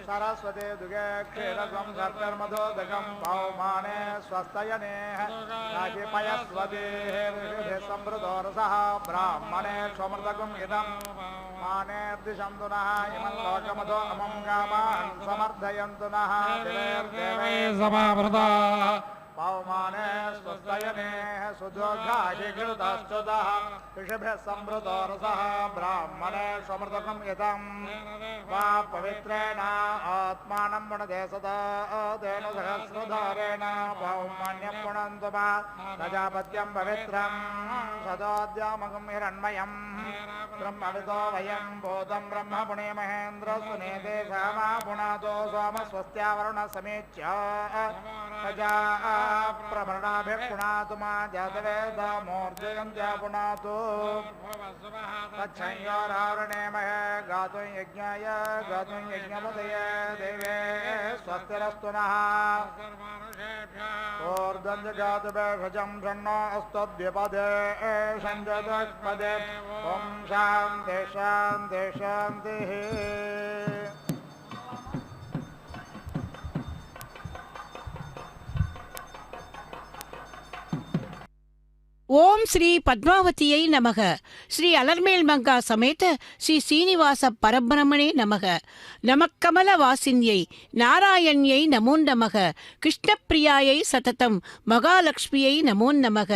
सरस्वती दुगे क्षीरकं कर्तर्मधोदकं पौमाने स्वस्तयने राशिपयस्वती समृद्धोरसः ब्राह्मणे स्वमृतकं इदं माने दिशन्तु नः इमं लोकमधो अमं गामान् समर्थयन्तु नः देवे समावृता पौमाने स्वस्तयने सुदोघाशिकृतस्तुतः ऋषिभिः समृद्धोरसः ब्राह्मणे स्वमृतकं इदं वा पवित्रेण आत्मानं पुनदे सदा तेन सहस्रधारेण पौमान्यं पुनन्तु मा प्रजापत्यं पवित्रं सदाद्यामकं हिरण्मयं ब्रह्मविदो वयं भूतं ब्रह्म पुणे महेन्द्र सुनेते सामा पुनातो सोम स्वस्त्यावरुण समेत्य प्रजा प्रभरणाभिः पुनातु मा जातवेद मूर्तिगन्त्या पुनातु तच्छंयोरावृणे महे गातुं यज्ञाय गातुं यज्ञपतये देवे स्वस्तिरस्तु नः ऊर्ध्वञ्जगातुभेषजं षण्णो अस्तद्विपदे षञ्जदष्पदे ॐ शान्ति शान्ति शान्तिः ஓம் ஸ்ரீ பத்மாவதியை நமக. ஸ்ரீ அலர்மேல் மங்கா சமேத ஸ்ரீ சீனிவாச பரபிரமணே நமக. நமக்கமல வாசின்யை நாராயண்யை நமோ நமக. கிருஷ்ணப்பிரியாயை சததம் மகாலட்சுமியை நமோ நமக.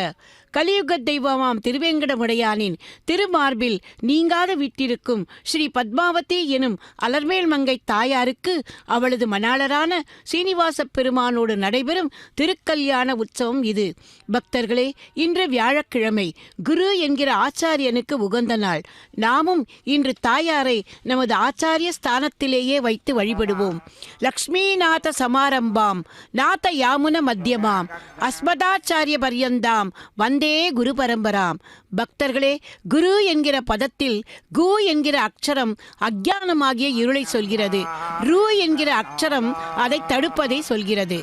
கலியுக தெய்வமாம் திருவேங்கடமுடையானின் திருமார்பில் நீங்காத வீட்டிருக்கும் ஸ்ரீ பத்மாவதி எனும் அலர்மேல் மங்கை தாயாருக்கு அவளது மணாளரான சீனிவாச பெருமானோடு நடைபெறும் திருக்கல்யாண உற்சவம் இது. பக்தர்களே, இன்று வியாழக்கிழமை, குரு என்கிற ஆச்சாரியனுக்கு உகந்த நாள். நாமும் இன்று தாயாரை நமது ஆச்சாரிய ஸ்தானத்திலேயே வைத்து வழிபடுவோம். லக்ஷ்மிநாத சமாரம்பாம் நாத யாமுன மத்தியமாம் அஸ்மதாச்சாரிய பர்யந்தாம் வந்தே குரு பரம்பராம். பக்தர்களே, குரு என்கிற பதத்தில் கு என்கிற அக்ஷரம் அஜ்ஞானமாகிய இருளை சொல்கிறது. ரு என்கிற அக்ஷரம் அதை தடுப்பதை சொல்கிறது.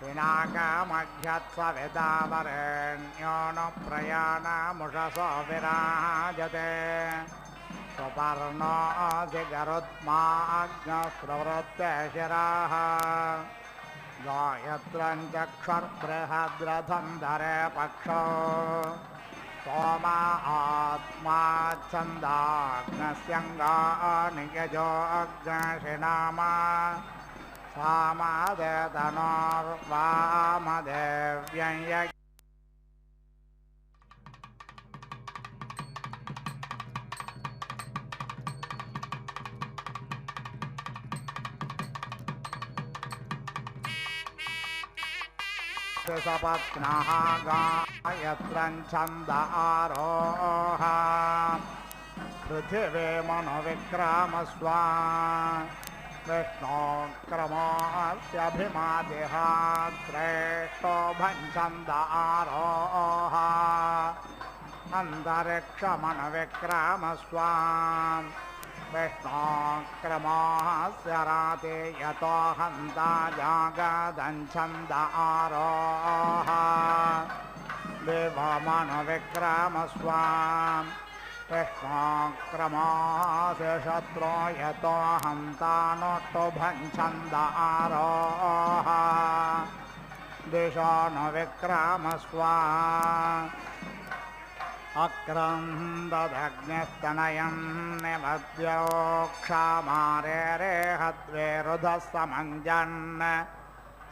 पिनाकमघ्यत्सवितावरेण्यो न प्रयाणमुषसो विराजते सुपर्णोऽधिगरुत्माज्ञस्रवृत्ते शिराः गायत्रं चक्षुर्बृहद्रथं धरे पक्षो सोमा आत्मा छन्दाग्नस्यङ्गानि यजोऽग्नशिनामा सामादेतनोर्वामदेव्यं सपत्नः गायत्रं छन्द आरोह पृथिवी मनुविक्रामस्वा विष्णोक्रमोऽस्यभिमादिः श्रेष्ठो भञ्छन्द आरोह अन्तरिक्षमनुविक्रामस्वा विष्णोक्रमोऽस्य राते यतो हन्ता जागदञ्छन्द आरोह देवमनुविक्रामस्वा विष्णोक्रमोऽस्य शत्रो यतो हन्ता नोष्टो भञ्छन्द आरोह दिशोऽनुविक्रामस्वा अक्रन्ददग्निस्तनयं निमद्योक्षामारेरेहद्वेरुधः समञ्जन्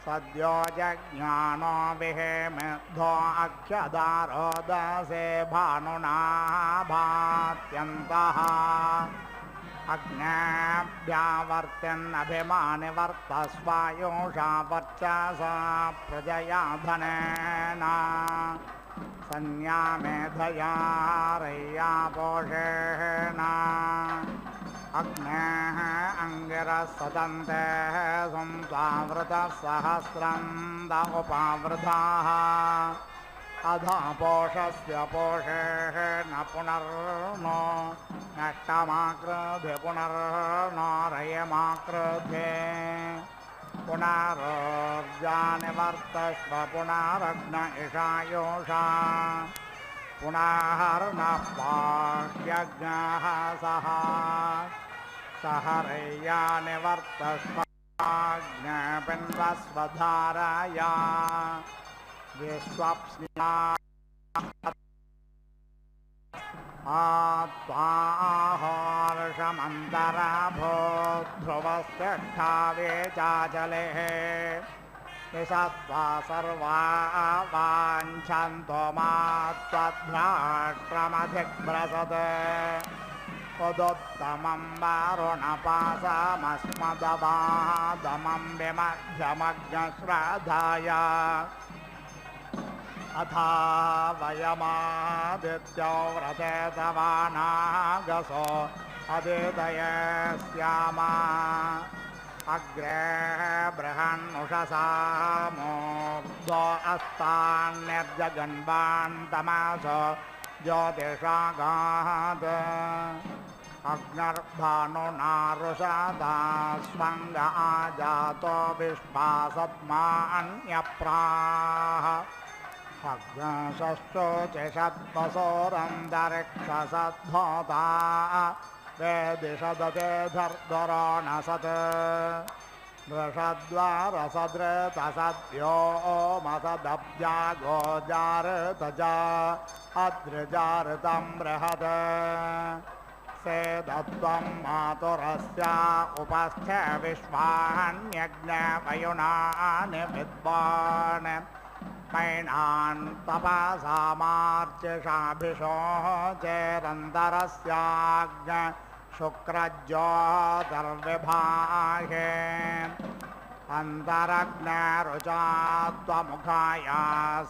सद्यो जज्ञानो विहेमिद्धो अख्यदारोदसे भानुना भात्यन्तः अग्नेभ्यावर्त्यन्नभिमानि वर्तस्वायुषा वर्चसा प्रजया धनेन संयामेधया रय्या पोषेण अग्नेः अङ्गिरसदन्ते संस्वावृतः सहस्रं द उपावृताः अधा पोषस्य पोषेण पुनर्नो नष्टमाकृधे पुनर्नो रयमाकृधे पुनरोर्जानिवर्तस्व पुनरग्न इषायोषा पुनर्नः पाह्यज्ञः सह सहरय्यानिवर्तस्वाज्ञपिन्वस्वधारया विश्वप्स्या आत्वाहर्षमन्तराभूद्ध्रुवस्तिष्ठावे चाचलेः निषत्वा सर्वा वाञ्छन्तो मात्वद्भ्राष्ट्रमधिग्भ्रसत् उदुत्तमं वारुणपाशमस्मदवादमं विमध्यमग्नश्राद्धाय अथा वयमादित्यो व्रते तवानागसो अदितये स्यामा अग्रे बृहन्नुषसा मोग्धो अस्तान्निर्जगन्वान्तमासो ज्योतिषागात् अग्निर्भानुनारुषदा स्वङ्ग आजातो विश्वासत्मान्यप्राः अग्नशश्चोचिषत्वसोरन्तरिक्षसद्धोता वेदिषदते धर्धरोणसत् वृषद्वारसदृतसद्यो मसदब्जा गोजारतज अद्रिजारतं बृहत् सेदत्वं मातुरस्य उपस्थे विश्वान्यज्ञवयुनानि विद्वान् मैनान् तपसामार्चिषाभिषो चेरन्तरस्याज्ञ शुक्रज्योतिर्विभागे अन्तरग्नरुचात्वमुखाया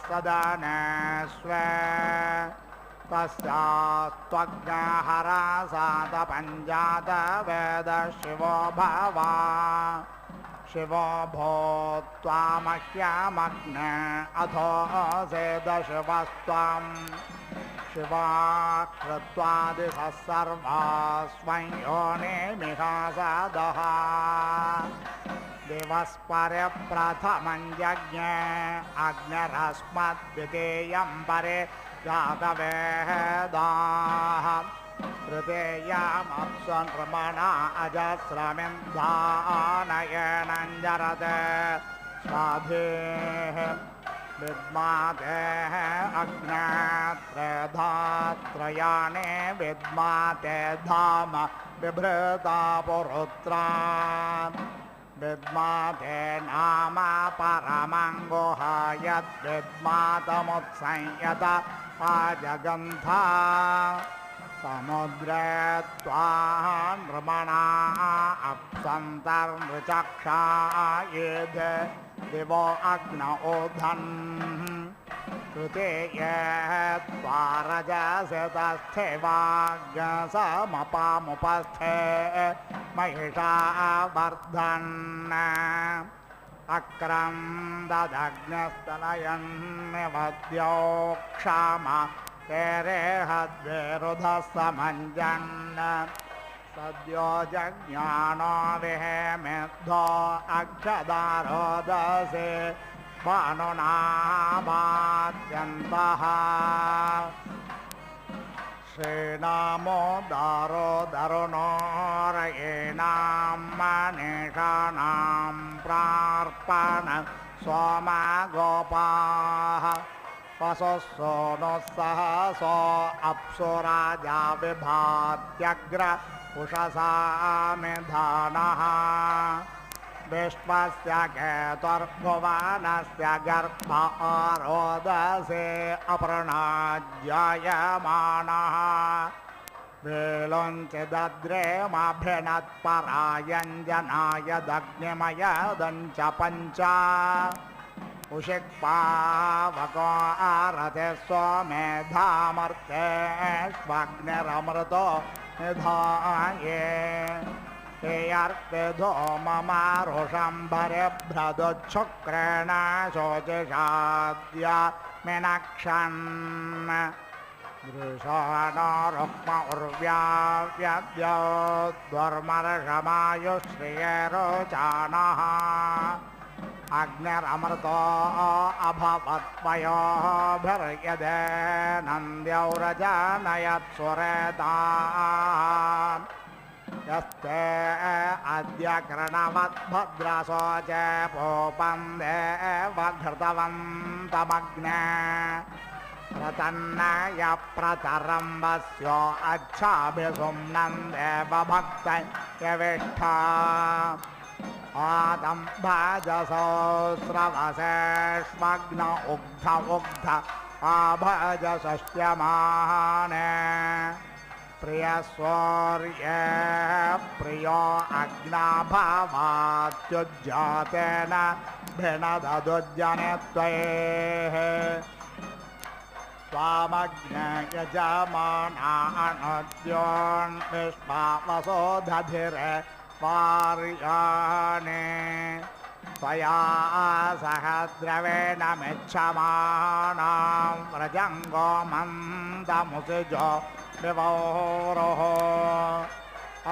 सदने स्वे तस्यास्त्वज्ञहरासादपञ्जातवेद शिवो भवा शिवो भूत्वा मह्यमग्न अथो सेदशिवस्त्वं शिवा कृत्वादिशः सर्वा स्वं योनिमिहासदः दिवस्परे प्रथमं यज्ञे अग्निरस्मद्वितीयं परे जातवेदाः तृतीयमप्सुनृमणा अजस्रमिन्धानयेनञ्जरते स्वाधीः विद्मातेः अग्ने त्रेधात्रयाणि विद्माते धाम बिभृता पुरुत्रा विद्माते नाम परमङ्गुहा यद्विद्मातमुत्संयत आजगन्था समुद्रे त्वा नृमणा अप्सन्तर्नृचक्षा येधे दिवो अग्न ओधन् तृतीये त्वा रजसतस्थे वाग्यसमपामुपस्थे महिषा वर्धन् अक्रं ददग्नस्तनयन्निवद्यो क्षाम तेरेहद्विरुधः समञ्जन् सद्यो जज्ञानो विहेमिद्धो अक्षदारोदसे भानुनामाद्यन्तः श्रीनामो दारो दरुणो रयेणां मनीषाणां प्रार्पण सोमा गोपाः वसुस्सो नो सहसो अप्सुराजा विभात्यग्र उषसा मेधानः विश्वस्य केतुर्भुवनस्य गर्भ आरोदसे अपर्णाज्यायमानः वेलोञ्चिदद्रेमभिनत्परायञ्जनाय दग्निमयदञ्च पञ्च उषिक्पावको आरते स्वमेधामर्तेष्वग्निरमृतो निधाये हेयर्पिधो ममारुषम्भरिभ्रदुच्छुक्रेण शोचिषाद्य मीनक्षन् दृशानो रुक्म उर्व्याव्यद्योर्मर्षमायुश्रियरोचानः अग्निरमृतो अभवत्पयोभिर्यदे नन्द्यौरजनयत्सुरेतान् यस्ते अद्य कृणवद्भद्रशोचे पूपं देवघृतवन्तमग्ने प्रतन्नय प्रतरम्बस्यो अच्छाभिसुम्नं देवभक्तयविष्ठा आदं भजसोऽस्रवसेष्वग्न उग्ध उग्ध आभजसष्ट्यमाने प्रियस्वर्ये प्रियो अग्नाभवात्युज्जातेन भिनददुज्जने त्वयेः त्वामग्ने यजमाना अनुद्योन्विश्वावसो दधिरे पार्याणे त्वया सह द्रवेण मिच्छमानां व्रजङ्गो मन्दमुसिजो विवोरोः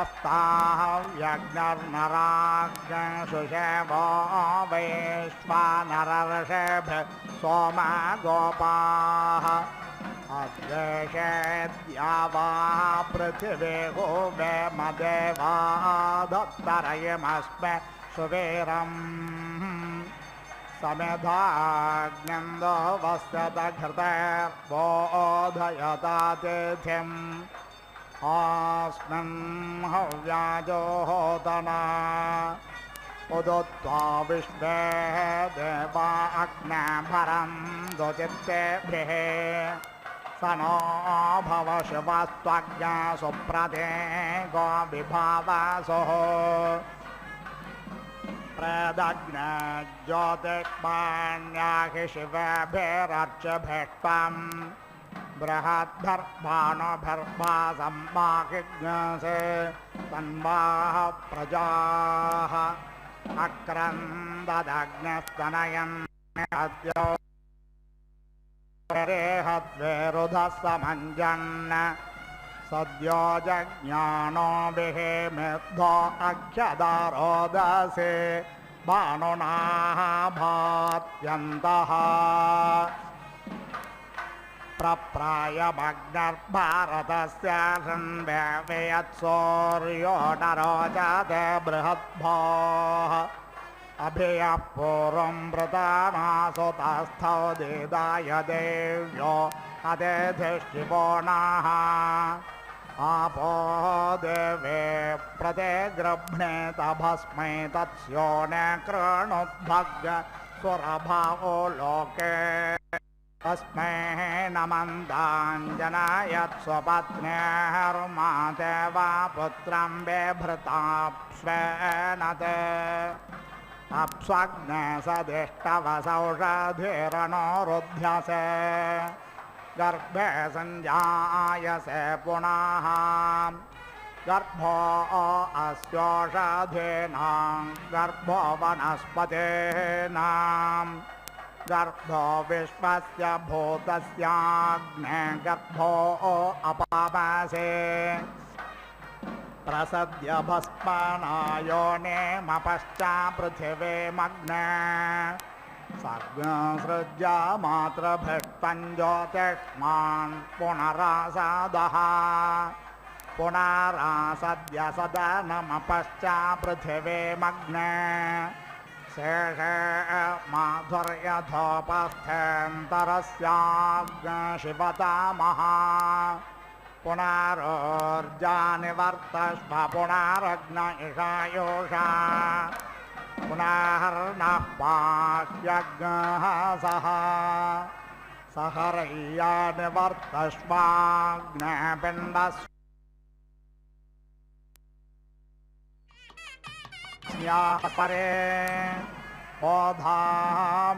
अस्ताव्यग्नर्नराग्नशुषेवो वैश्वानरर्षेभ्यः सोमा गोपाः अद्वेषेद्या वा पृथिवी भुवे मदेवा दत्तरयमस्मे सुवीरम् समेधाग्न्यन्दो वस्यत घृतेर्बोधयतातिथिम् अस्मिन् हव्याजोहोतना उदुत्वा विश्वे देवा अग्ने भरं दुचित्तेभिः स नो भव शिवस्त्वज्ञा सुप्रदे गो विभावसुः प्रदग्ने ज्योतिष्मान्याहि शिवेभिरर्चभिष्टम् बृहद्भर्भाणुभिर्भासं माहिज्ञसे तन्वाः प्रजाः अक्रन्ददग्नस्तनयन् अद्यो रेहद्वेरुधः समञ्जन् सद्यो जज्ञानो विहेमिद्धो अक्षदारोदसे भानुनाभात्यन्तः प्रप्रायमग्निर्भारतस्य षण्व्यवेयत्सौर्यो नरोचते बृहद्भोः अभियः पूर्वं वृतानासुतस्थौ दिदाय देव्यो अतिथिशिवो नः आपो देवे प्रते गृह्णेत भस्मै तत्स्यो न कृणुद्भग्य स्वरभावो लोके तस्मै नमन्ताञ्जनायत् स्वपत्न्यर्माते वा पुत्रं बिभृताप्स्वेनते अप्स्वग्ने सदिष्टवसौषधिरनोरुध्यसे गर्भे सञ्जायसे पुनः गर्भो अस्योषधीनां गर्भो वनस्पतीनां गर्भो विश्वस्य भूतस्याग्ने गर्भो अपामसे प्रसद्य भस्मनायो नेमपश्चा पृथिवीमग्ने सृज्या मातृभिष्पञ्ज्योतिष्मान् पुनरासादः पुनरासद्य सदनमपश्चा पृथिवीमग्ने शेषे माधुर्यथोपस्थेन्तरस्याग्निशिवतामः पुनरोर्जानिवर्तस्व पुनरग्न इषायोषा पुनर्नः पाह्यग्नः सः सहरय्यानिवर्तस्वाग्निपिण्डस्य परे ओधा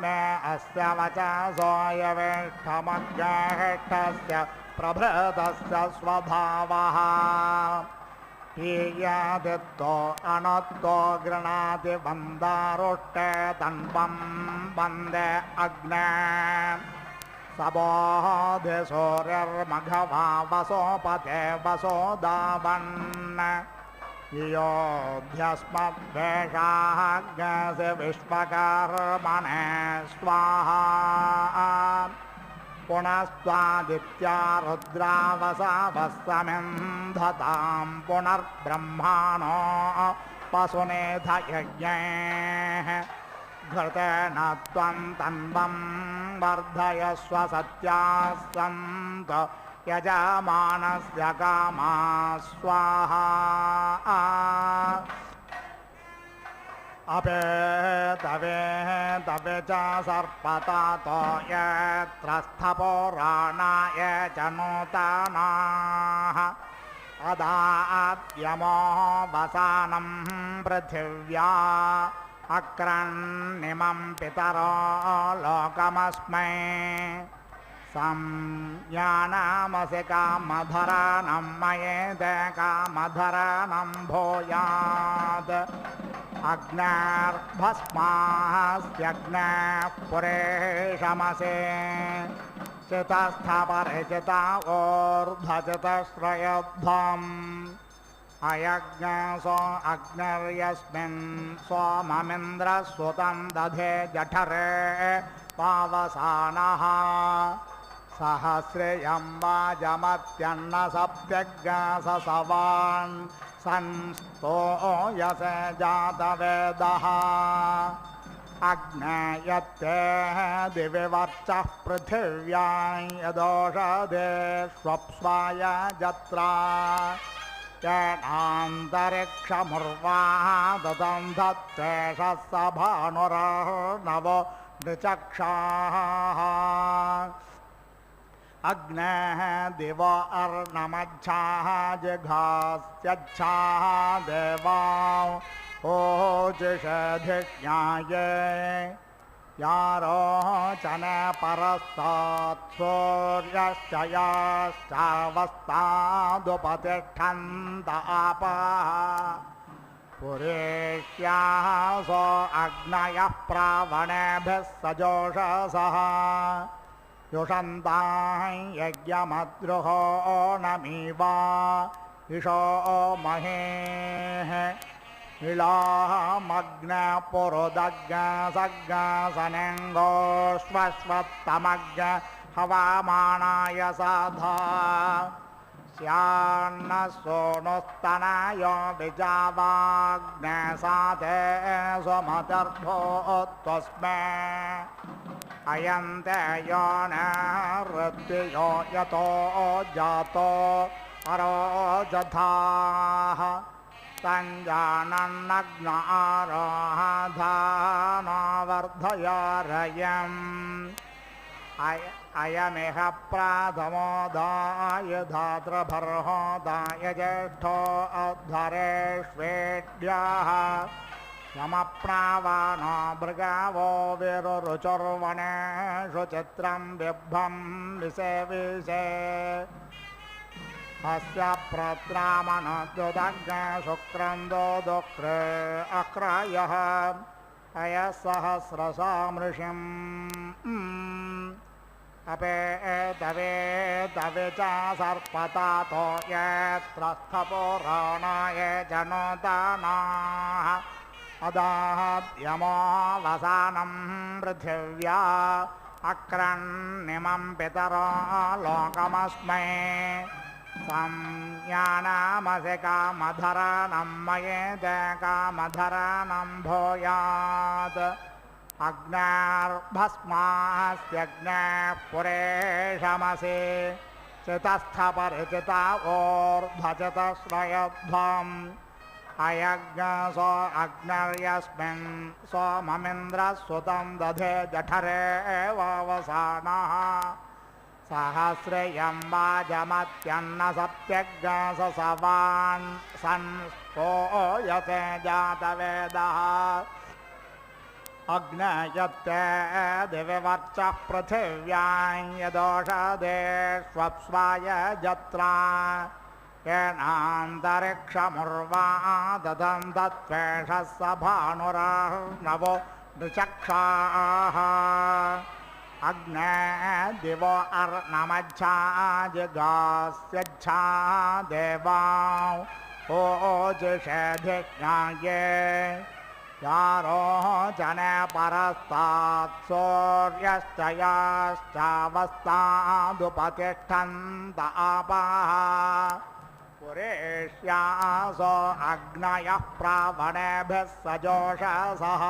मे अस्य वचसोऽयवेष्ठमग्निष्ठस्य प्रभृतस्य स्वभावः पीयादित्तो अनत्तो गृणाति वन्दारुष्टे तन्वं वन्दे अग्ने सबोधि सूर्यर्मघवा वसोपते वसोदावन् योऽध्यस्मद्वेषाग्नस्य विश्वकर्मणे स्वाहा पुनस्त्वादित्या रुद्रावसावस्समिन्धतां पुनर्ब्रह्माणो पशुनेधयज्ञे घृतेन त्वं तन्वं वर्धयस्व सत्यास्सन्त यजमानस्य कामा स्वाहा अपेतवे तवे च सर्पतातो यत्र स्थपुराणाय च नूतनाः अदात्यमो वसानं पृथिव्या अक्रन्निमं पितरो लोकमस्मै संज्ञानामसि कामधरानं मयेते कामधरानं भूयात् अग्निर्भस्मास्यग्निः पुरेशमसे चितस्थपरिचिता ऊर्ध्वचितश्रयध्वम् अयज्ञसो अग्निर्यस्मिन् सोममिन्द्रस्वतं दधे जठरे पावसानः सहस्रेयं वाजमत्यन्नसप्त्यग्ससवान् संस्तोयसे जातवेदः अग्नेयत्ते दिवि वर्चः पृथिव्यां यदोषधेष्वप्स्वाय जत्रा येनान्तरिक्षमुर्वा ददं धत्तेषः स भानुर्नवो नृचक्षाः अग्नेः दिवो अर्णमच्छाः जिघास्यच्छाः देवाः ओजिषधिज्ञाये यारोचन परस्तात् सूर्यश्च याश्चावस्तादुपतिष्ठन्त आपाः पुरेष्याः सो अग्नयः प्रावणेभिः सजोषसः युषन्तां यज्ञमद्रुहो नमीवा इषो महेः इलामग्ने पुरुदग्ने सग्ने हवामानाय साधा स्यान्न सोनुस्तनाय विजावाग्ने साधे स्वमतर्भो त्वस्मै अयन्ते यो न ऋत्वियो यतो जातो अरोजथाः तञ्जानन्नग्न आरोहाधानवर्धयारयम् अयमिह प्राथमोदाय धात्रभर्होदाय ज्येष्ठो अध्वरेष्वेड्याः यमप्रावानो भृगावो विरुरुचुर्वणेषु चित्रं बिभ्रं विषे अस्य प्रत्रामनद्युदग्ने शुक्रन्दो दुक्रे अक्रयः अयसहस्रसा मृषिम् अपेतवे च सर्पतातो यत्रस्थपुराणाय जनोदानाः अदाद्यमोऽवसानं पृथिव्या अक्रन्निमं पितरो लोकमस्मै संज्ञानामसि कामधरानं मयेद कामधरानं भूयात् अग्नेर्भस्मास्यग्नेः पुरेशमसि चितस्थपरिचिता ऊर्ध्वचितश्रयध्वम् अयज्ञसो अग्निर्यस्मिन् सोममिन्द्रसुतं दधे जठरे वावसानः सहस्रयं वाजमत्यन्नसप्यज्ञसवान् संस्तोयते जातवेदः अग्नयत्ते दिविवर्चः पृथिव्यां यदोषधेष्वप्स्वाय जत्रा येनान्तरिक्षमुर्वा ददं तत्त्वेषः स भानुरर्णवो नृचक्षाः अग्ने दिवो अर्णमच्छा जिगास्यच्छा देवां ओजिषेधिज्ञाये यारोचने परस्तात् सूर्यश्च याश्चावस्तादुपतिष्ठन्त आपाः पुरेष्यासो अग्नयः प्रावणेभिः सजोषसः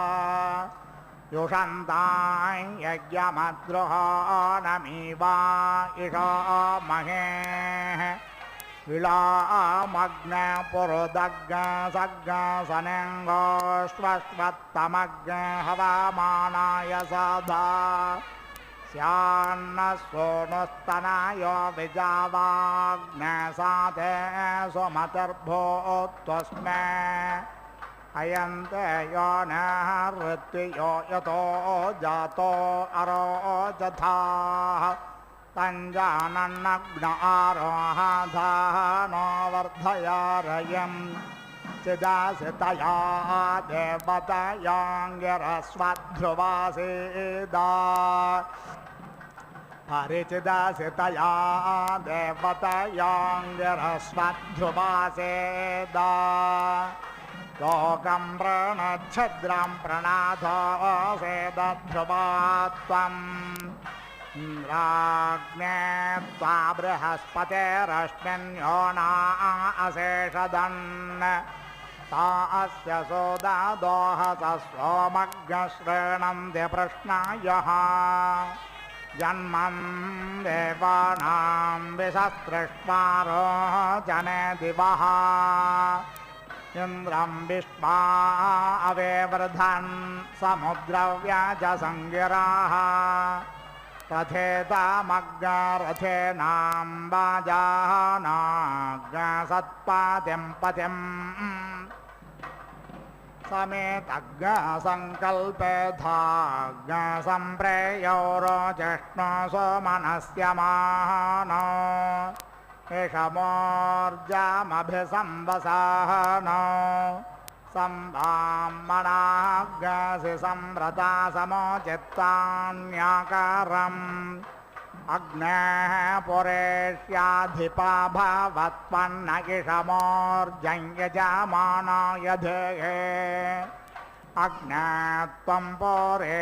युषन्तां यज्ञमद्रुहो नमीवा इषो महेः विलामग्ने पुरुदग्ने सग्नेसनेङ्गोष्वत्तमग्ने हवामानाय साधा स्यान्न सोनुस्तनाय विजावाग्ने साधे स्वमतर्भो त्वस्मै अयन्ते यो न ऋत्वियो यतो जातो अरोजथाः तञ्जानन्नग्न आरोहाधानो वर्धयारयम् चिदासितया देवतयांगिरस्वध्रुवासीदा परिचिदासितया देवतयांगिरस्वध्रुवासीदा लोकं प्रणच्छद्रं प्रणाथोऽसेदध्रुवा त्वम् इन्द्राग्ने त्वा बृहस्पतिरश्मिन्यो ना अशेषदन् ता अस्य सोदादोहसः सोमग्नश्रेणन्ति प्रश्नायः जन्मं देवानां विशस्त्रष्वारो जने दिवः इन्द्रं विश्वा अवेवृधन् समुद्रव्याजसङ्गिराः रथेतामग्रथेनां वाजानाग्रसत्पातिं पतिम् समेतग्रसङ्कल्पेधाग्रसम्प्रेयो रोचष्णो सोमनस्य मानो एषमोर्जामभिसंवसानो संवामणाग्रसि संव्रता समोचित्तान्याकारम् अग्नेः पुरेष्याधिपा भवत्वन्न इषमोर्जञ्यजमानाय धेये अग्ने त्वं पुरेष्यारयिमान्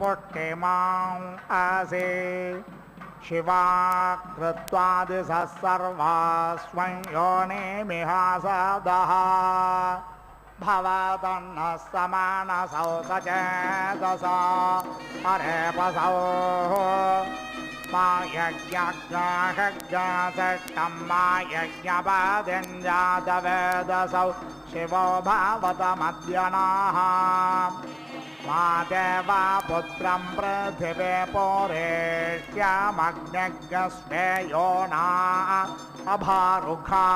पुष्टिमान् असि शिवा कृत्वादिशः सर्वास्वं योनिमिहासदः भवतन्नः समानसौ सचेतसा परेपसौ मायज्ञाहज्ञासष्टं मायज्ञपदिञ्जातवेदसौ शिवो भवतमद्यनाः मा देवा पुत्रं पृथिवे पुरेष्यामग्निस्मे योना अभारुखा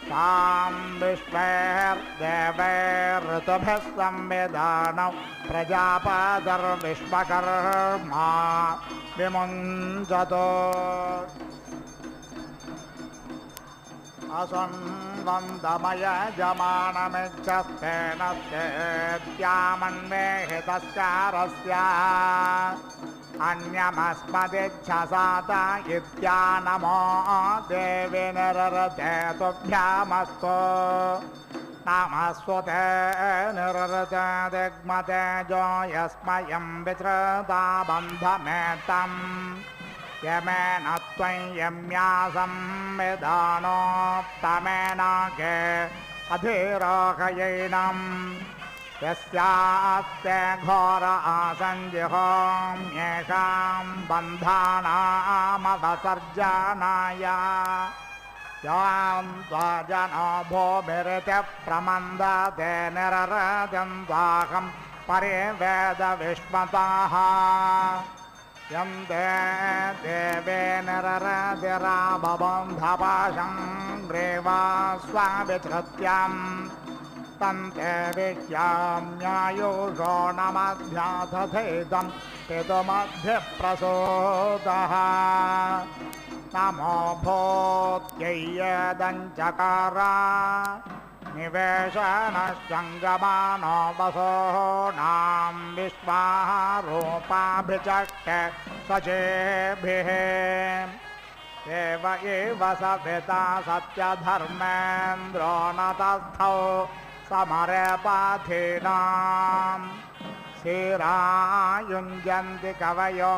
तां विश्वैर्देवैरृतुभिः संविधानौ प्रजापतिर्विश्वकर्मा विमुञ्चतो असंवन्दमयजमानमिच्छस्तेन चेत्यामन्वेहितस्कारस्य अन्यमस्मदिच्छसात इत्यानमो देवी निररते तुभ्यामस्तु नमस्वते निररते दिग्मते जो यस्मयं विचृता बन्धमेतम् यमेन त्वं यम्यासं विधानोक्तमेन के अधिरोहयैनम् यस्यास्ते घोर आसञ्जिहोम्येषां बन्धानामवसर्जनाय यां त्वजनो भूमिरिति प्रमन्दते निररतिं त्वाहं परिवेदविश्वतः यं ते देवे निररतिराबबन्धपाशं ग्रीवा स्वाविचृत्यम् तन्ते विज्ञाम्यायुषो नमध्याथेदं पितुमध्यप्रसूतः नमो भूत्यैयदञ्चकार निवेशनश्चङ्गमानो वसोनां विश्वारूपाभिचक्ष्य सचेभिः एव एव सविता सत्यधर्मेन्द्रो न तस्थौ समरे पाथिनां शिरायुञ्जन्ति कवयो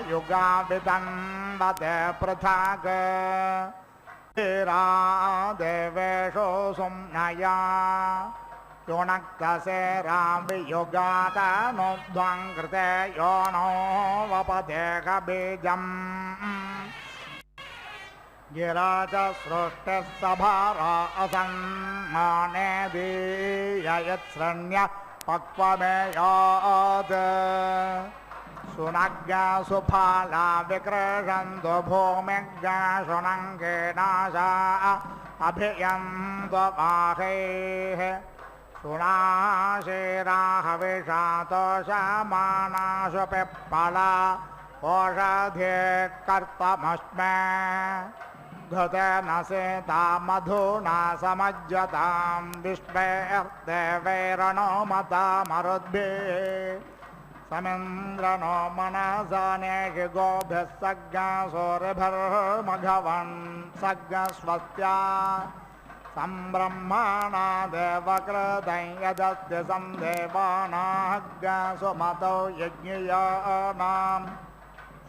युगावितन्वते पृथक् शिरा देवेषु सुम्नया युनक्तसेरां वियुगातनुध्वं कृते यो नो वपदेकबीजम् गिरा च सृष्टिः सभारा असन्मानेदीययत्सृण्य पक्वमेयात् सुनग्गा सुफाला विकृषन्तु भूमिज्ञा सुनङ्गेनाशा अभियन्तु बाहैः सुनाशिराहविषातोषमानाशु पिप्पला ओषधे कर्तमस्मे घृतेन सीता मधुना समज्जतां विश्वेर्देवैरणो मतामरुद्भिः समिन्द्रनो मनसानेषि गोभिः सज्ञासोरिभिर्मघवन् सज्ञस्वस्त्या सम्ब्रह्मणा देवकृतं यदस्ति संदेवानाज्ञासुमतौ यज्ञियानाम्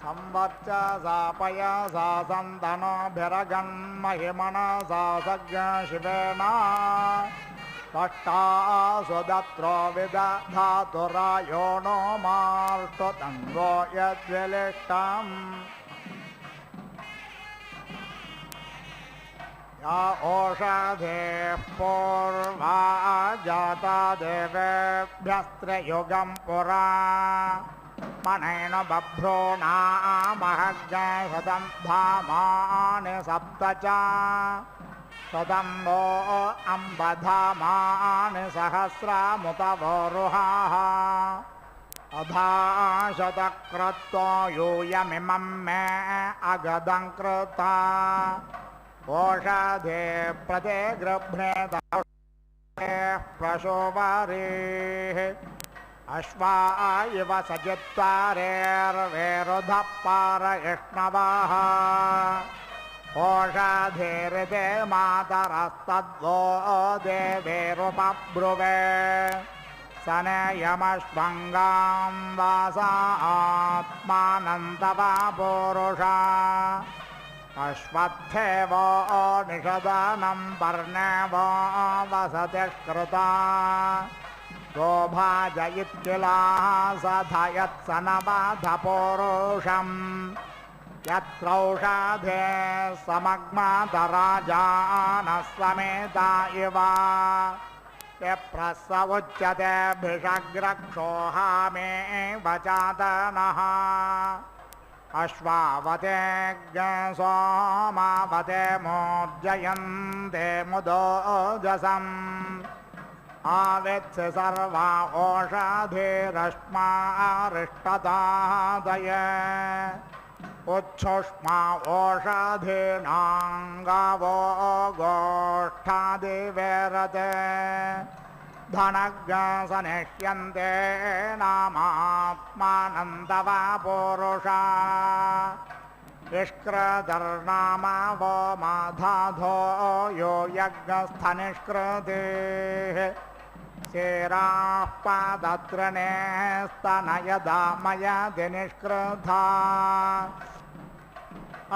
संवत्ससा पयसा सन्तनोभिरगन्महिमनसा सज्ञशिवेन त्वष्टासु दत्रो विदधातुरायो नो मार्ष्टुतन्वो यद्विलिष्टम् या ओषधेः पूर्वा जाता देवेभ्यस्त्रयुगं पुरा मनेन बभ्रूणामहज्ञा शतं धामानि सप्त च शतं वो अम्बधामानि सहस्रमुतवोरुहाः अधा शतक्रत्वो यूयमिमं मे अगदं कृता ओषधे प्रतिगृह्णेत प्रशोभरेः अश्वा इव सजित्वारेर्वेरुधः पारयिष्णवः ओषधीरिते मातरस्तद्वो देवेरुपब्रुवे सनेयमश्वङ्गां वासा आत्मानन्दवा पूरुषा अश्वत्थेवो निषदनं पर्णेवो वसति श्रुता गोभाजयित्किला सधयत्सनवधपूरुषम् यत्रौषधे समग्मतराजानः समेता इव विप्रस्स उच्यते भिषग्रक्षोहामे वचातनः अश्वावते सोमावते मोर्जयन्ते मुदोजसम् आवित्स्य सर्वा ओषधिरश्मारिष्टतादये उच्छुष्मा ओषधीनां गावो गोष्ठादिवेरते धनग्सनिष्यन्ते नामात्मानन्दवा पूरुषा निष्कृतिर्नाम वो माधाधो यो यज्ञस्थनिष्कृतिः शेराः पादत्रिणे स्तनयदामयदि निष्कृधा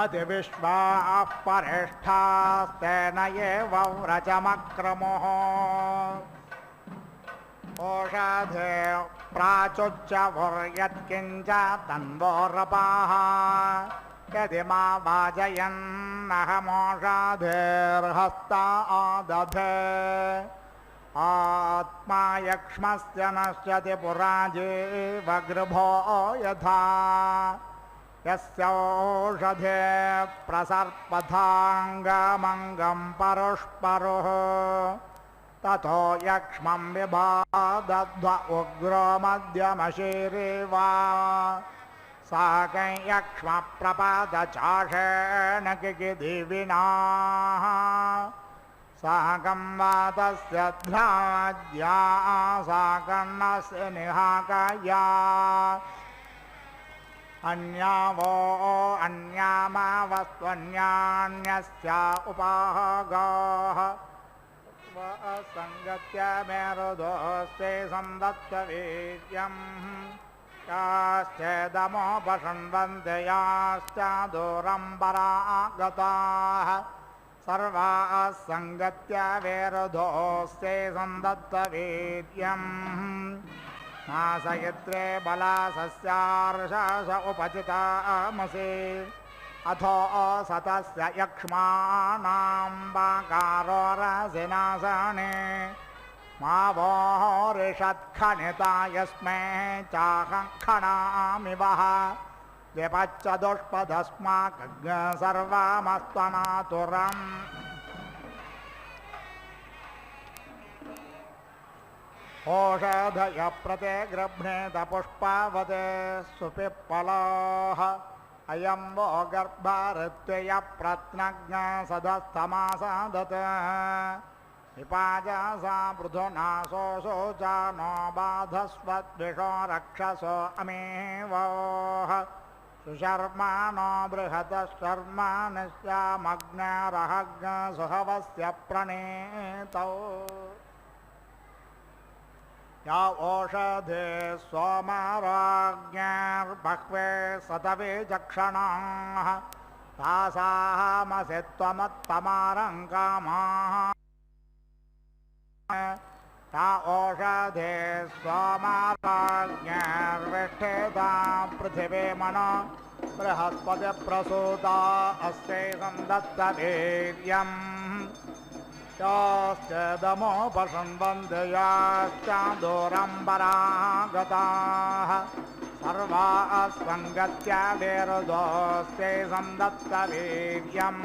अतिविश्वाः परिष्ठास्तेन एव व्रजमक्रमुः ओषधे प्राचुच्यवुर्यत्किञ्च तन्वोरपाः यदि मा वाजयन्नहमोषधेर्हस्ता आदधे आत्मा यक्ष्मस्य नश्यति पुराजीवगृभो यथा यस्यौषधे प्रसर्पथाङ्गमङ्गं परुष्परुः ततो यक्ष्मं विभादध्व उग्रो मध्यमशीरिवा साकं यक्ष्मप्रपादचाषेण किकिदिविनाः साकं वातस्य ध्राज्या साकर्णस्य निहाकया अन्यावो अन्यामावस्त्वन्यान्यस्य उपागाः संगत्य मेरुदोस्ते संदत्तवीर्यम् याश्चेदमोपशृण्वन्ते याश्च दूरं परागताः सर्वाः संगत्य वेरुदोस्ते संदत्तवीर्यम् नासयित्रे बलासस्यार्षस उपचितामसि अथो सतस्य यक्ष्माणां वाकारो रसिनासने मा वो ऋषत्खनिता यस्मै चाहं खणामिवः विपच्च दुष्पदस्माकं सर्वमस्त्वनातुरम् ओषधय प्रते गृह्णेत पुष्पावते सुपिप्पलाः अयं वो गर्भाऋत्वय प्रत्नज्ञ सदस्तमासादत विपाजसा पृथुनासो शोचानो बाधस्वद्विषो रक्षसो अमेवोः सुशर्माणो बृहतशर्माणश्चामग्नरहग्न सुहवस्य प्रणेतौ या ओषधे सोमराज्ञर्बह्वे सतवे चक्षणाः तासामसि त्वमत्तमारङ्कामाः ता ओषधे सोमराज्ञर्विष्ठेता पृथिवी मनो बृहस्पतिप्रसूता अस्यै सन्दत्तवीर्यम् याश्चेदमोपशृण्वन्ते याश्च दूरं परागताः सर्वाः संगत्य वेरुदोस्ते सन्दत्तवीर्यम्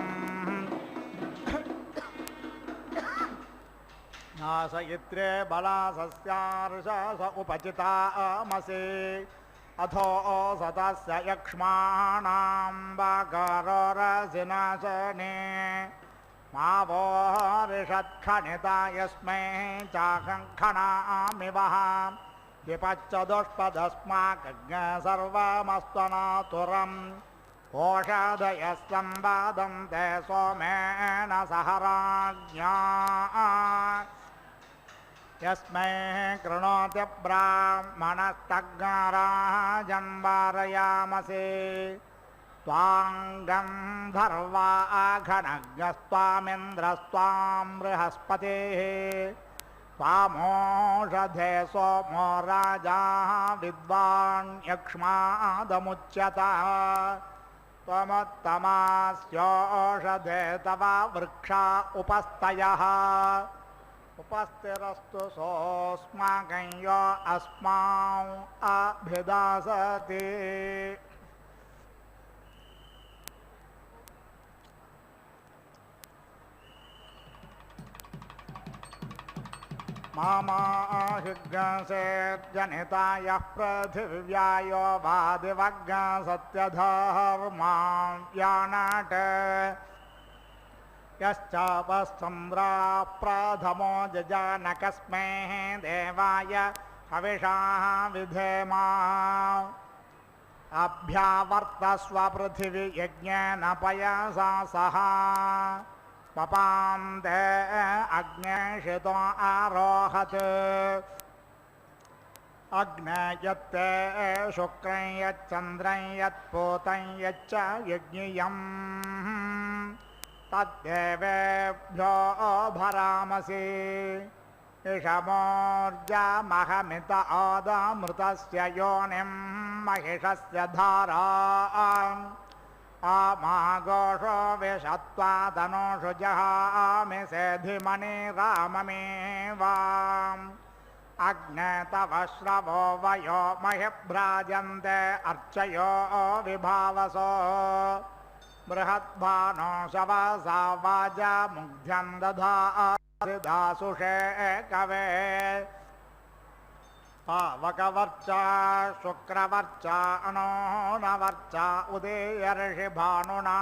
नासयित्रे बलासस्यार्षस उपचितामसि अथो सतस्य यक्ष्माणां वाकारो रसिनाशने मा वो ऋषत्खनिता यस्मै चाहं खणामिवः विपच्चदुष्पदस्माकज्ञ सर्वमस्त्वनातुरम् ओषधयः सम्बादन्ते सोमेन सह राज्ञा यस्मै कृणोति ब्राह्मणस्तग्राजन्वारयामसे त्वां गन्धर्वाघनज्ञस्त्वामिन्द्रस्त्वां बृहस्पतिः त्वामोषधे सोमो राजा विद्वान् यक्ष्मादमुच्यतः त्वमुत्तमास्योषधे तव वृक्षा उपस्तयः उपस्थिरस्तु सोऽस्माकं यो अस्मान् अभिदासति मामाहिग्सेर्जनितायः पृथिव्यायो वादिवग्सत्यधर्मां यानाट यश्चापस्तन्द्रा प्रथमो जजानकस्मै देवाय हविषा विधेमा अभ्यावर्तस्व पृथिवी यज्ञेन पयसा सह पपान्ते अग्नेशितो आरोहत् अग्ने यत्ते शुक्रं यच्चन्द्रं यत्पूतं यच्च यज्ञियम् तद्देवेभ्यो भरामसि इषमोर्जामहमित आदामृतस्य योनिं महिषस्य धारा आमाघोषो विषत्वादनोषु जहामि सेधिमणि राममेवाम् अग्ने तव श्रवो वयो महिभ्राजन्ते अर्चयो विभावसो बृहद्भानो शवसा वाजा मुग्ध्यं दधासुषे कवे पावकवर्चा शुक्रवर्चा अनोनवर्चा उदयर्षिभानुना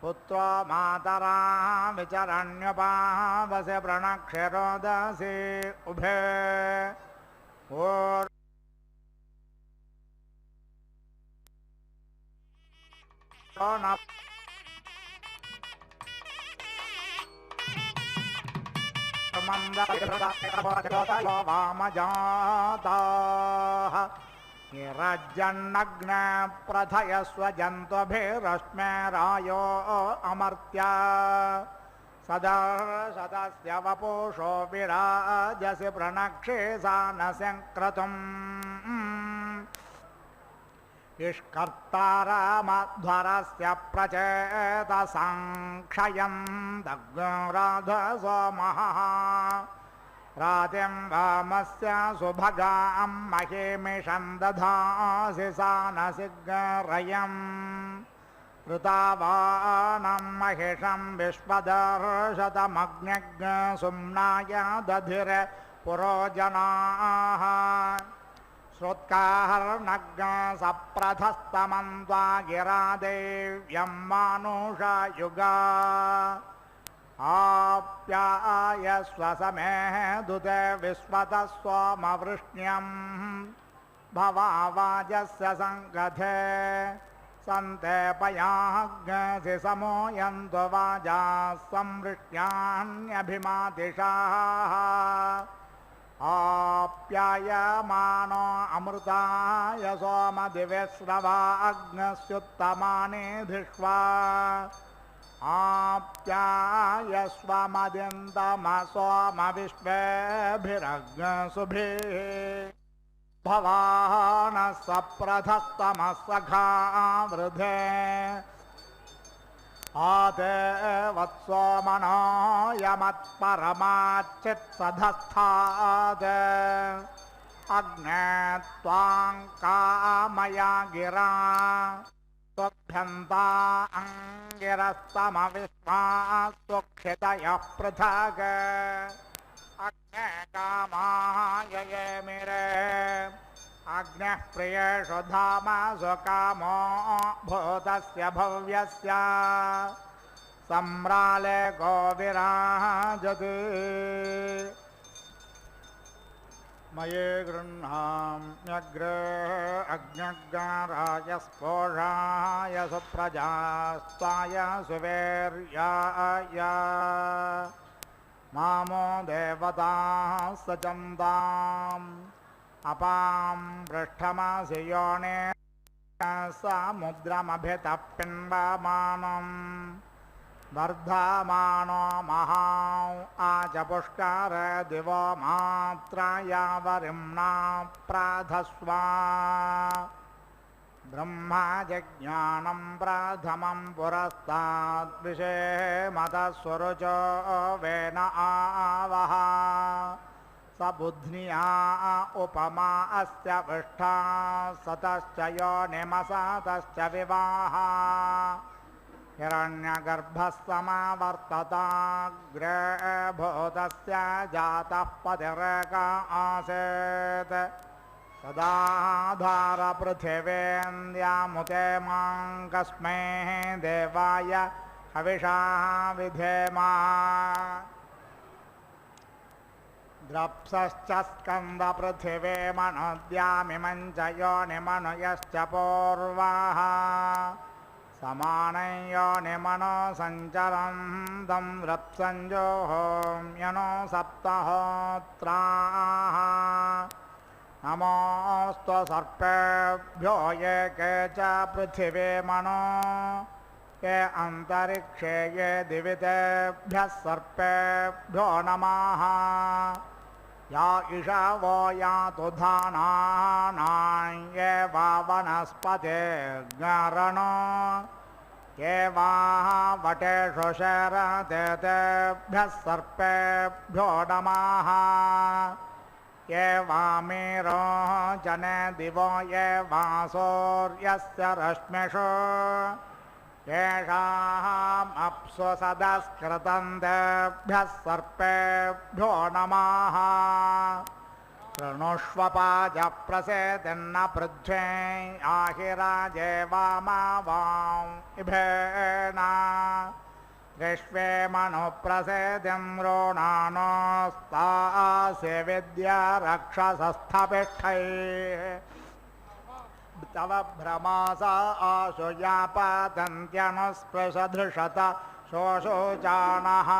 पुत्रो मातरा विचरण्युपावसे प्रणक्षरोदसि उभे वामजाताः निरज्जन्नग्न प्रथयस्व जन्तुभिरश्मे रायो अमर्त्या सदस्य वपुषो विराजसि प्रणक्षे सानसङ्क्रतुम् इष्कर्तारमध्वरस्य प्रचेतसङ्क्षयं दग्राधसोमः रातिं वामस्य सुभगां महीमिषं दधासि सानसिग्रयम् ऋतावानं महिषं विश्वदर्शतमग्न्यग्सुम्नाय दधिर पुरोजनाः श्रुत्काहर्नग्सप्रथस्तमन्त्वा गिरा देव्यं मानुषयुगा आप्यायस्वसमेः दुते विश्वतः सोमवृष्ण्यं भवावाजस्य सङ्गथे सन्ते पयाग्सि समोयन्तो वाजाः संवृष्ट्यान्यभिमादिशाः आप्यायमानो अमृताय सोमदिवेश्रवा अग्नस्युत्तमानि धिष्वा आप्यायस्वमदिन्दमसोमविश्वेभिरग्नसुभिः भवानः सप्रथस्तमः सखा वृधे आते वत्सोमनो यमत्परमाच्चित्सधस्थात् अग्ने त्वां कामया गिरा त्वभ्यन्ता अङ्गिरस्तमविश्वा स्वक्षितयः पृथक् अग्ने कामाय ये मिरे अग्नेः प्रियेषु धामसु कामो भूतस्य भव्यस्य सम्राले को विराजति मये गृह्णाम्यग्रे अग्न्यग्राय स्पोषाय सुप्रजास्ताय सुवीर्याय मामो देवताः सचन्दाम् अपां पृष्ठमसि योने समुद्रमभितः पिण्डमानम् वर्धमानो महां आचपुष्कर दिवो मात्रया वरिम्णा प्राधस्व ब्रह्मजज्ञानं प्रथमं पुरस्ताद्विषेमतस्वरुचो वेन आवह स बुध्न्या उपमा अस्य विष्ठा सतश्च योनिमसतश्च विवाह हिरण्यगर्भः समावर्तताग्रे भूतस्य जातः पतिरेक आसीत् सदाधारपृथिवीन्द्यामुते मां कस्मै देवाय हविषा विधेम द्रप्सश्च स्कन्दपृथिवी मनुद्यामिमं च योनिमनुयश्च पूर्वाः समानं योनिमनो सञ्चरं तं रप्सञ्जोहोम्यनो सप्तहोत्राः नमोऽस्तु सर्पेभ्यो ये के च पृथिवी मनो ये अन्तरिक्षे ये दिवितेभ्यः सर्पेभ्यो नमः या इषवो यातु धानानां ये वा वनस्पतिर्गणो ये वा वटेषु शरते तेभ्यः सर्पेभ्यो नमः ये वामीरो जने दिवो ये वा सूर्यस्य रश्मिषु येषाम् अप्सु सदस्कृतं तेभ्यः सर्पेभ्यो नमः शृणुष्व पाजप्रसेदिन्न पृथ्वी आहिराजे वामावां इभेन विश्वे मनुप्रसेदिं रोणानोस्तास्य विद्या रक्षसस्थपिष्ठैः तव भ्रमासा आशु यापतन्त्यनुस्पृशधृषत शोषोचानः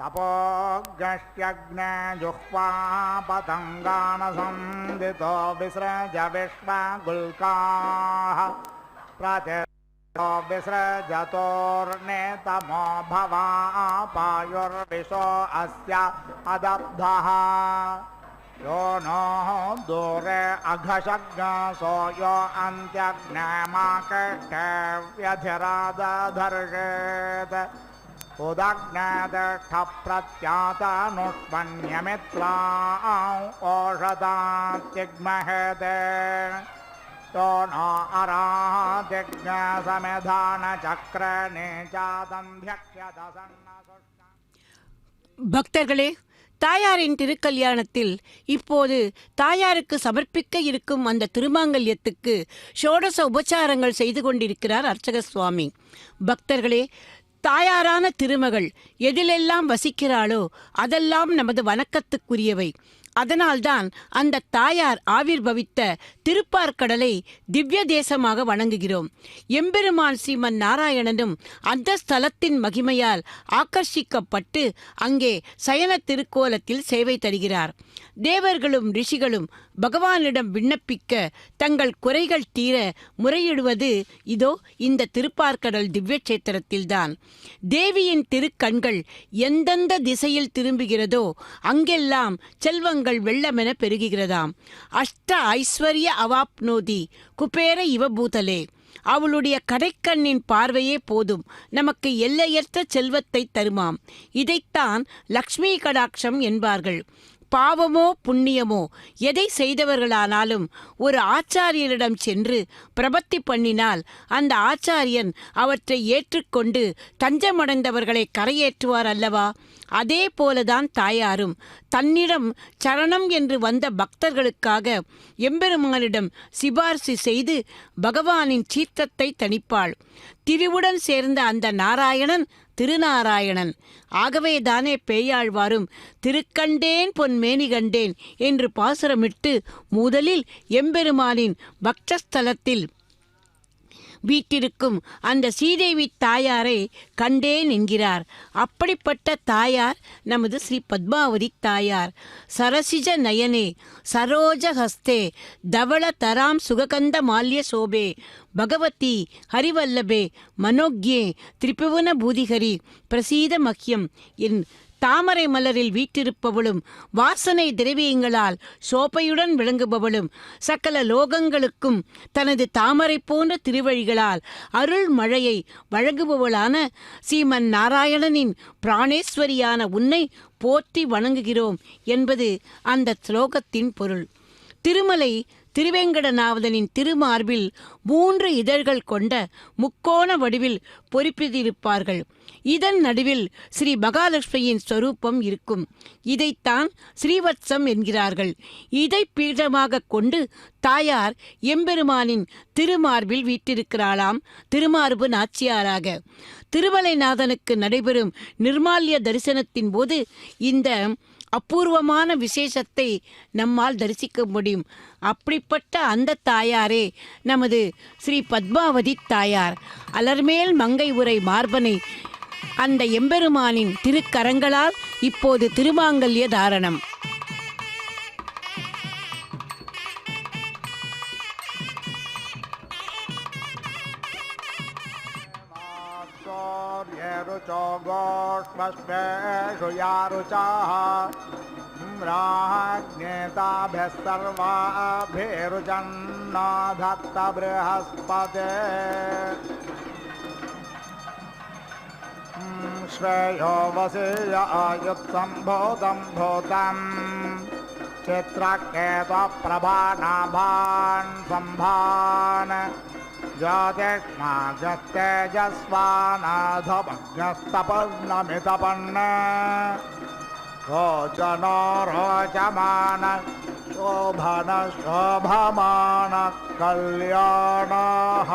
तपोग्नश्यग्ने जुह्वा पतङ्गानसन्दितो विसृज विश्वगुल्काः प्रतितो विसृजतोर्नेतमो भवापायुर्विशो अस्य अदब्धः यो नो दूरे अघशग्नसो यो अन्त्यग्नेमाकष्टे व्यधिरादधर्षेत् उदग्नेतिष्ठप्रत्यातनुष्मन्यमित्रा ओषधात्तिग्महेते यो नो अरातिग्नसमिधानचक्रने चादन्ध्यक्ष्यदसन्नसुष्ण. பக்தர்களே, தாயாரின் திருக்கல்யாணத்தில் இப்போது தாயாருக்கு சமர்ப்பிக்க இருக்கும் அந்த திருமாங்கல்யத்துக்கு ஷோடச உபச்சாரங்கள் செய்து கொண்டிருக்கிறார் அர்ச்சக சுவாமி. பக்தர்களே, தாயாரான திருமகள் எதிலெல்லாம் வசிக்கிறாளோ அதெல்லாம் நமது வணக்கத்துக்குரியவை. அதனால்தான் அந்த தாயார் ஆவிர்பவித்த திருப்பார்க்கடலை திவ்ய தேசமாக வணங்குகிறோம். எம்பெருமான் ஸ்ரீமன் நாராயணனும் அந்த ஸ்தலத்தின் மகிமையால் ஆக்கர்ஷிக்கப்பட்டு அங்கே சயன திருக்கோலத்தில் சேவை தருகிறார். தேவர்களும் ரிஷிகளும் பகவானிடம் விண்ணப்பிக்க தங்கள் குறைகள் தீர முறையிடுவது இதோ இந்த திருப்பார்க்கடல் திவ்யக்ஷேத்திரத்தில்தான். தேவியின் திருக்கண்கள் எந்தெந்த திசையில் திரும்புகிறதோ அங்கெல்லாம் செல்வங்கள் வெள்ளமென பெருகுகிறதாம். அஷ்ட ஐஸ்வர்ய அவாப்னோதி குபேர இவபூதலே. அவளுடைய கடைக்கண்ணின் பார்வையே போதும் நமக்கு எல்லையற்ற செல்வத்தை தருமாம். இதைத்தான் லக்ஷ்மி கடாட்சம் என்பார்கள். பாவமோ புண்ணியமோ எதை செய்தவர்களானாலும் ஒரு ஆச்சாரியரிடம் சென்று பிரபத்தி பண்ணினால் அந்த ஆச்சாரியன் அவற்றை ஏற்றுக்கொண்டு தஞ்சமடைந்தவர்களை கரையேற்றுவார் அல்லவா? அதே போலதான் தாயாரும் தன்னிடம் சரணம் என்று வந்த பக்தர்களுக்காக எம்பெருமானிடம் சிபார்சு செய்து பகவானின் சீற்றத்தை தணிப்பாள். திருவுடன் சேர்ந்த அந்த நாராயணன் திருநாராயணன். ஆகவேதானே பேயாழ்வாரும் திருக்கண்டேன் பொன்மேனி கண்டேன் என்று பாசுரமிட்டு முதலில் எம்பெருமானின் பக்தஸ்தலத்தில் வீட்டிருக்கும் அந்த ஸ்ரீதேவி தாயாரை கண்டேன் என்கிறார். அப்படிப்பட்ட தாயார் நமது ஸ்ரீ பத்மாவதி தாயார். சரசிஜ நயனே சரோஜ ஹஸ்தே தவள தராம் சுககந்த மால்ய சோபே பகவதி ஹரிவல்லபே மனோக்யே திரிபுவன பூதிகரி பிரசீத மக்கியம் என் தாமரை மலரில் வீற்றிருப்பவளும் வாசனை திரவியங்களால் சோப்பையுடன் விளங்குபவளும் சகல லோகங்களுக்கும் தனது தாமரை போன்ற திருவழிகளால் அருள் மழையை வழங்குபவளான ஸ்ரீமன் நாராயணனின் பிராணேஸ்வரியான உன்னை போற்றி வணங்குகிறோம் என்பது அந்த ஸ்லோகத்தின் பொருள். திருமலை திருவேங்கடநாதனின் திருமார்பில் 3 இதழ்கள் கொண்ட முக்கோண வடிவில் பொறிப்பித்திருப்பார்கள். இதன் நடுவில் ஸ்ரீ மகாலட்சுமியின் ஸ்வரூபம் இருக்கும். இதைத்தான் ஸ்ரீவத்சம் என்கிறார்கள். இதை பீடமாக கொண்டு தாயார் எம்பெருமானின் திருமார்பில் வீற்றிருக்கிறாளாம் திருமார்பு நாச்சியாராக. திருமலைநாதனுக்கு நடைபெறும் நிர்மால்ய தரிசனத்தின் போது இந்த அபூர்வமான விசேஷத்தை நம்மால் தரிசிக்க முடியும். அப்படிப்பட்ட அந்த தாயாரே நமது ஸ்ரீ பத்மாவதி தாயார். அலர்மேல் மங்கை உரை மார்பனை அந்த எம்பெருமானின் திருக்கரங்களால் இப்போது திருமாங்கல்ய தாரணம். ्राज्ञेताभ्यः सर्वाभिरुजन्नो धत्त बृहस्पते श्रेयो वसेय आयुत्सम्भूतं भूतं चित्रकेतप्रभानाभान् सम्भान् ज्योतिष्माजस्तेजस्वानाधमग्नस्तपन्नमितपन्न रोचनो रोचमान शोभन शोभमान कल्याणः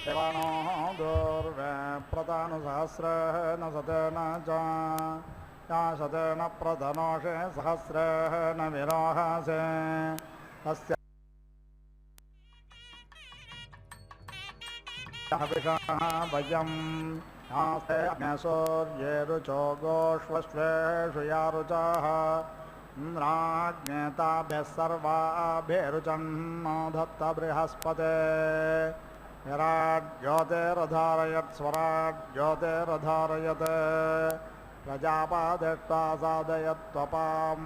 देवानो दुर्वे प्रधानुसहस्रेण सतेन च या शतेन प्रधनोषे सहस्रेण विरोहसे तस्य वयं यास्ते अग्नेसूर्ये रुचो गोष्वश्वेषु या रुचः इन्द्राज्ञेताभ्यः सर्वाभिरुचन्नो धत्त बृहस्पते विराज्योतिरधारयत् स्वराज्योतिरधारयत् प्रजापादिष्ट्वा साधयत्वपां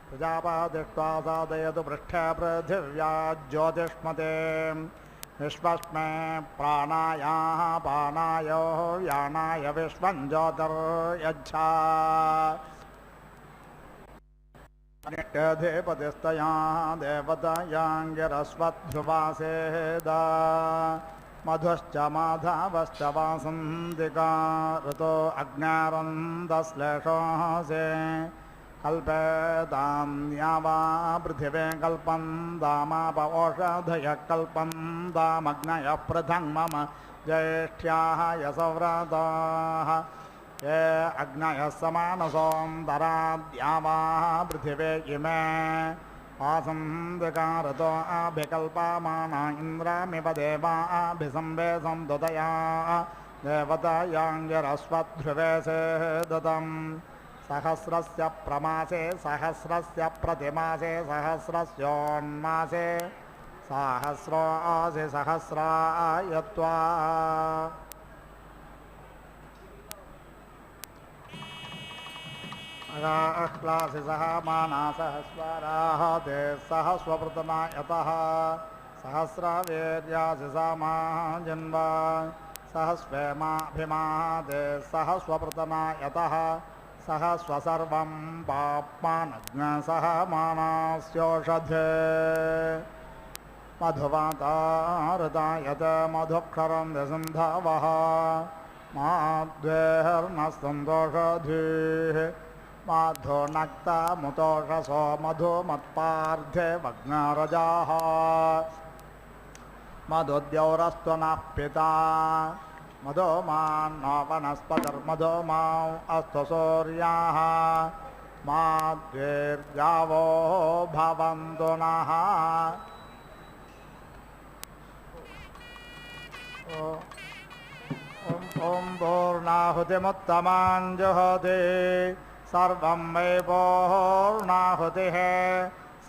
प्रजापादिष्ट्वा साधयतु पृष्ठे पृथिव्या ज्योतिष्मते विश्वस्मै प्राणायाः पानायो यानाय विश्वं ज्योतिर्यच्छा नित्यधिपतिस्तया देवतायाङ्गिरस्वध्रुवासेदा मधुश्च माधवश्च वासन्तिका ऋतो अग्न्यारन्दश्लेषोऽसे कल्पेतां वा पृथिवे कल्पन्तामाप ओषधयः कल्पन्तामग्नयः पृथङ् मम ज्येष्ठ्याः यसव्रताः ये अग्नयः समानसोऽन्तराद्या वा पृथिवे इमे वासन्तिका ऋतो अभिकल्पमाना इन्द्रामिव देवाभिसंवेशं दुतया देवतायाङ्गिरस्वध्रुवेशे दतम् सहस्रस्य प्रमासे सहस्रस्य प्रतिमासे सहस्रस्योन्मासे सहस्रासे सहस्रायत्वा अह्लासि सह माना सहस्वराः ते सहस्वप्रतना यतः सहस्रवीर्यासि समाजन्वा सहस्वेमाभिमादे सहस्वप्रतना यतः सह स्वसर्वं पाप्मानज्ञ सह मानास्योषधे मधुवातारदायत मधुक्षरं दसन्धवः माध्वेर्नस्तन्तोषधीः माधुनक्तमुतोषसो मधुमत्पार्थे वग्नरजाः मधुद्यौरस्त्वनः पिता मधुमान् वनस्पतिर्मधुमाँ अस्तु सूर्याः माद्वीर्यावो भवन्तु नः ॐ पूर्णाहुतिमुत्तमां जुहोति सर्वं वै पूर्णाहुतिः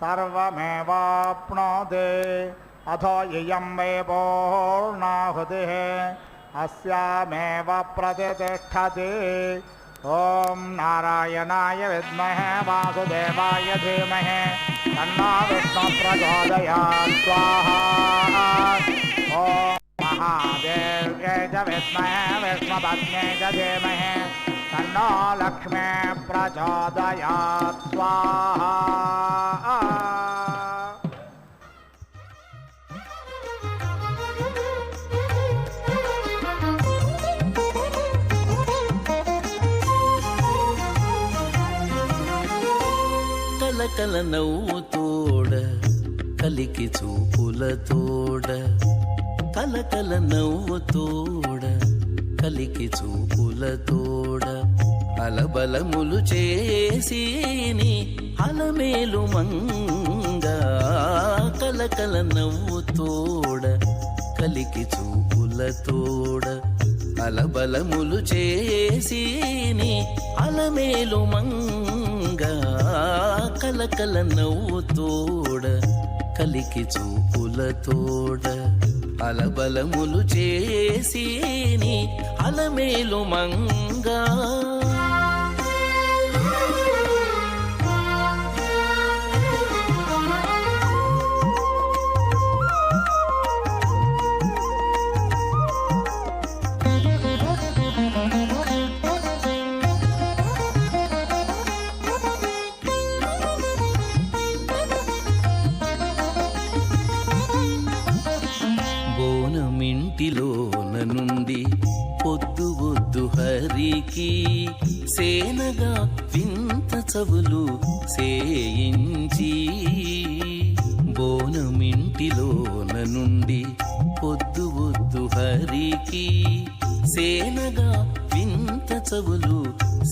सर्वमेवाप्नोति अथो इयं वै पूर्णाहुतिः अस्यामेव प्रतिष्ठति ॐ नारायणाय विद्महे वासुदेवाय धीमहि तन्नो विष्णुः प्रचोदयात् स्वाहा ॐ महादेव्यै च विद्महे विष्णुपत्न्यै च धीमहि तन्नो लक्ष्मीः प्रचोदयात् स्वाहा కలకల నవ్వు తోడ కలికి చూపుల తోడ కలకల నవ్వు తోడ కలికి చూపుల తోడ అలబలములు చేసి అలమేలు మంగ కలకల నవ్వు తోడ కలికి చూపుల తోడ అలబలములు చేసి అలమేలు మంగ కలకల నవ్వు తోడ కలికి చూపుల తోడ అలబలములు చేసి అలమేలు మంగ బోనమింటిలోన నుండి పొద్దు వద్దు హరికి సేనగా వింత చవులు సేయించి బోనమింటిలోన నుండి పొద్దు వద్దు హరికి సేనగా వింత చవులు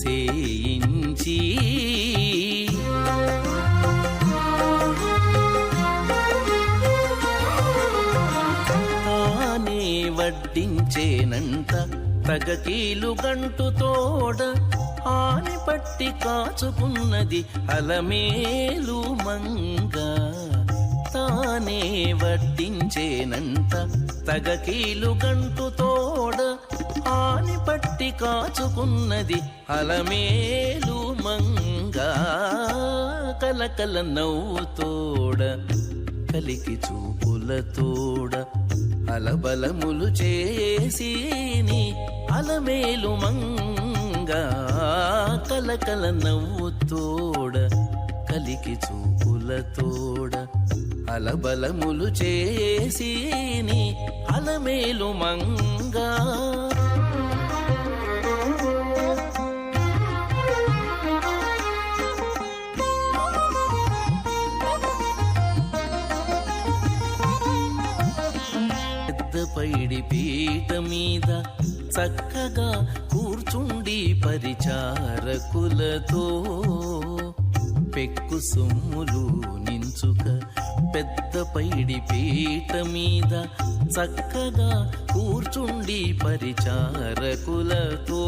సేయించి తానే వడ్డించేనంట తగకీలు గంటు తోడ ఆని పట్టి కాచుకున్నది అలమేలు మంగ తానే వడ్డించేనంట తగకీలు గంటు తోడ ఆని పట్టి కాచుకున్నది అలమేలు మంగ కలకల నవ్వుతోడ కలికి చూపుల తోడ అలబలములు చేసిని అలమేలు మంగ కలకల నవ్వుతోడ కలికి చూపుల తోడ అలబలములు చేసిని అలమేలు మంగ పైడి పీట మీద చక్కగా కూర్చుండి పరిచారకులతో పెక్కు సొమ్ములు నించుక పెద్ద పైడి పీట మీద చక్కగా కూర్చుండి పరిచారకులతో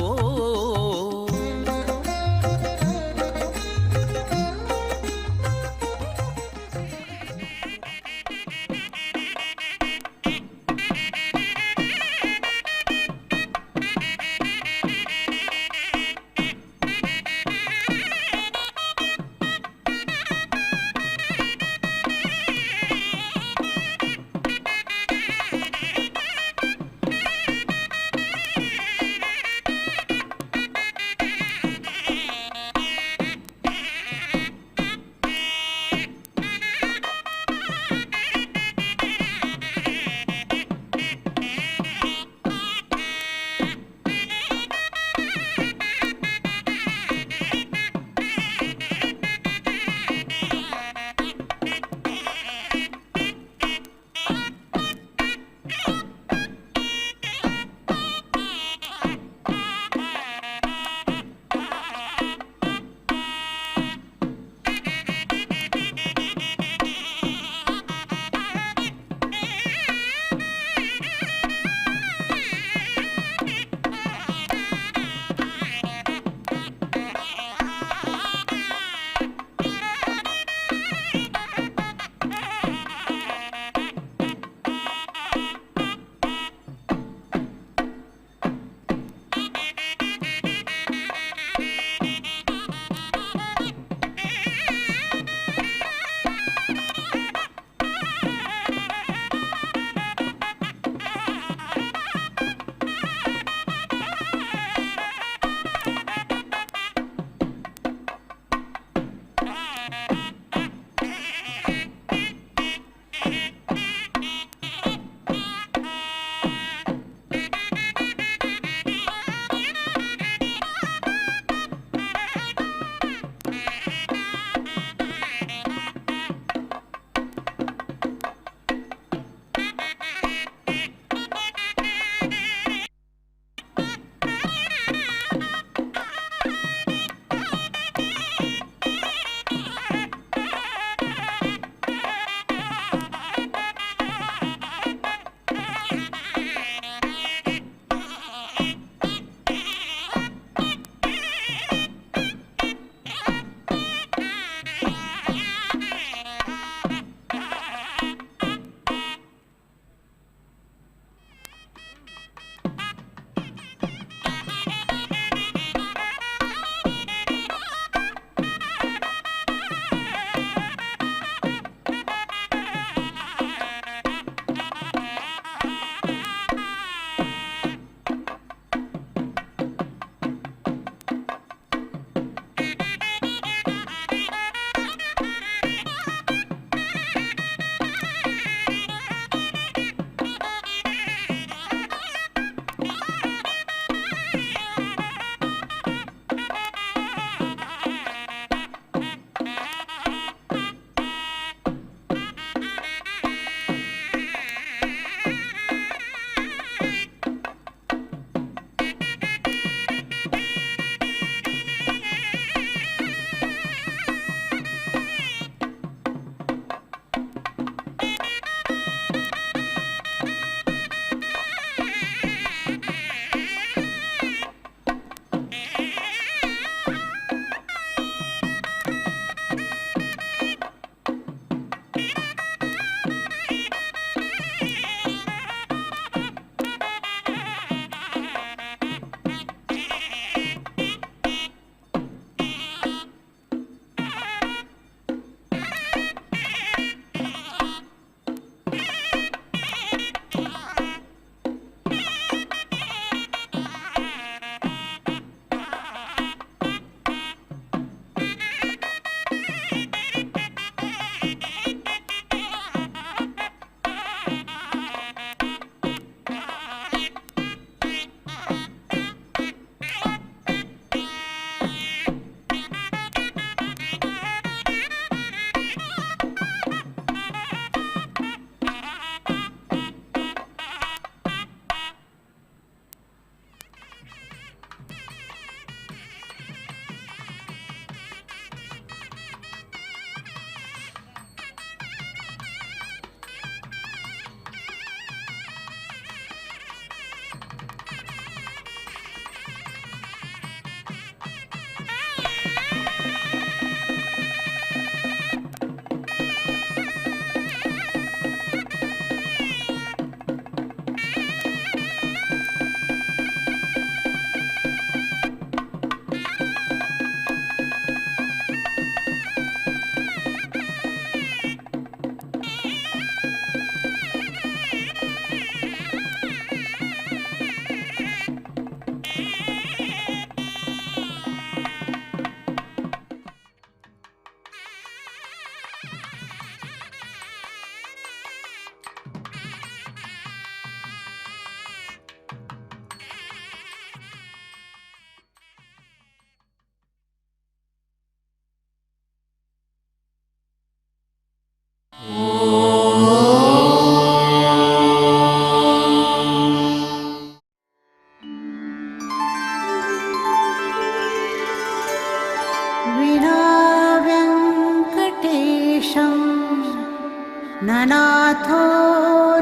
ननाथो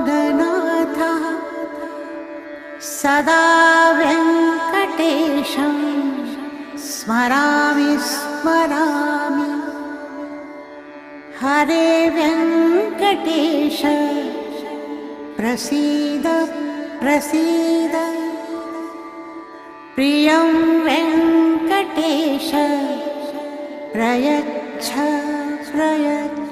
ननाथः सदा वेङ्कटेशं स्मरामि स्मरामि। हरे वेङ्कटेश प्रसीद प्रसीद। प्रियं वेङ्कटेश प्रयच्छ प्रयच्छ।